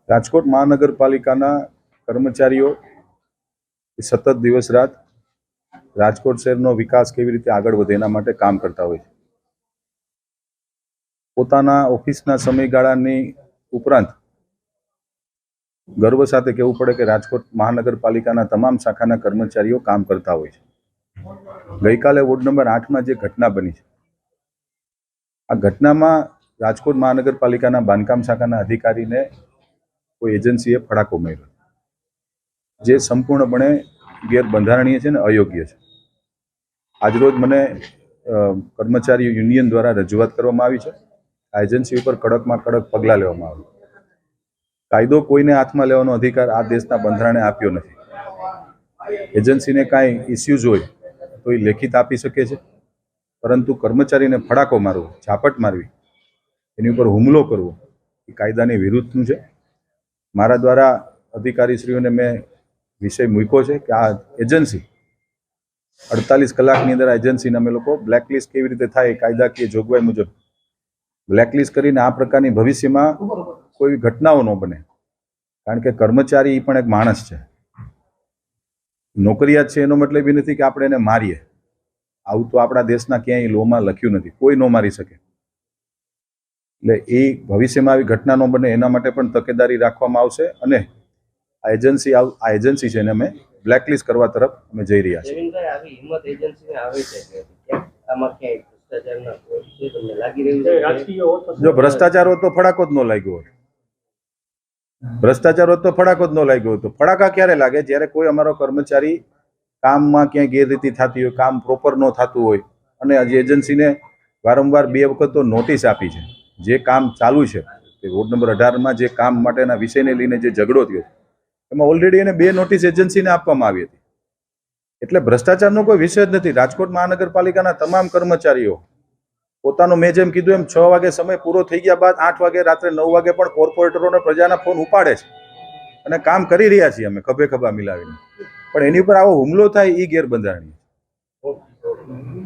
રાજકોટ મહાનગરપાલિકાના કર્મચારીઓ સતત દિવસ રાત રાજકોટ શહેરનો વિકાસ કેવી રીતે આગળ વધે એના માટે કામ કરતા હોય છે. પોતાના ઓફિસના સમયગાળાની ઉપરાંત ગર્વ સાથે કહેવું પડે કે રાજકોટ મહાનગરપાલિકાના તમામ શાખાના કર્મચારીઓ કામ કરતા હોય છે. ગઈકાલે વોર્ડ નંબર 8માં જે ઘટના બની છે, આ ઘટનામાં રાજકોટ મહાનગરપાલિકાના બાંધકામ શાખાના અધિકારીને કોઈ એજન્સીએ ફડાકો માર્યો, જે સંપૂર્ણપણે ગેરબંધારણીય છે ને અયોગ્ય છે. આજરોજ મને કર્મચારી યુનિયન દ્વારા રજૂઆત કરવામાં આવી છે. આ એજન્સી ઉપર કડકમાં કડક પગલાં લેવામાં આવે. કાયદો કોઈને હાથમાં લેવાનો અધિકાર આ દેશના બંધારણે આપ્યો નથી. એજન્સીને કાંઈ ઇસ્યુઝ હોય તો એ લેખિત આપી શકે છે, પરંતુ કર્મચારીને ફડાકો મારવો, ઝાપટ મારવી, એની ઉપર હુમલો કરવો એ કાયદાની વિરુદ્ધનું છે. મારા દ્વારા અધિકારીશ્રીઓને મેં વિષય મૂક્યો છે કે આ એજન્સી 48 કલાકની અંદર આ એજન્સીને અમે લોકો બ્લેકલિસ્ટ કેવી રીતે થાય કાયદાકીય જોગવાઈ મુજબ બ્લેકલિસ્ટ કરીને આ પ્રકારની ભવિષ્યમાં કોઈ ઘટનાઓ ન બને. કારણ કે કર્મચારી એ પણ એક માણસ છે, નોકરિયાત છે. એનો મતલબ એ નથી કે આપણે એને મારીએ. આવું તો આપણા દેશના ક્યાંય લોમાં લખ્યું નથી. કોઈ ન મારી શકે. એટલે એ ભવિષ્યમાં આવી ઘટના ન બને એના માટે પણ તકેદારી રાખવામાં આવશે અને આ એજન્સી છે એને અમે બ્લેકલિસ્ટ કરવા તરફ અમે જઈ રહ્યા છીએ. જો ભ્રષ્ટાચાર હોત તો ફડાકો જ ન લાગ્યો હોત. ભ્રષ્ટાચાર હોત તો ફડાકો જ ન લાગ્યો હતો. ફડાકા ક્યારે લાગે? જ્યારે કોઈ અમારો કર્મચારી કામમાં ક્યાંય ગેરરીતિ થતી હોય, કામ પ્રોપર ન થતું હોય અને હજી એજન્સીને વારંવાર 2 વખત તો નોટિસ આપી છે. જે કામ ચાલુ છે વોર્ડ નંબર 18માં જે કામ માટેના વિષયને લઈને જે ઝઘડો થયો એમાં ઓલરેડી એને 2 નોટિસ એજન્સીને આપવામાં આવી હતી. એટલે ભ્રષ્ટાચારનો કોઈ વિષય જ નથી. રાજકોટ મહાનગરપાલિકાના તમામ કર્મચારીઓ પોતાનું, મેં જેમ કીધું એમ, 6 વાગે સમય પૂરો થઈ ગયા બાદ 8 વાગે, રાત્રે 9 વાગે પણ કોર્પોરેટરોને પ્રજાના ફોન ઉપાડે છે અને કામ કરી રહ્યા છીએ અમે ખભે ખભા મિલાવીને. પણ એની ઉપર આવો હુમલો થાય એ ગેરબંધારણીય.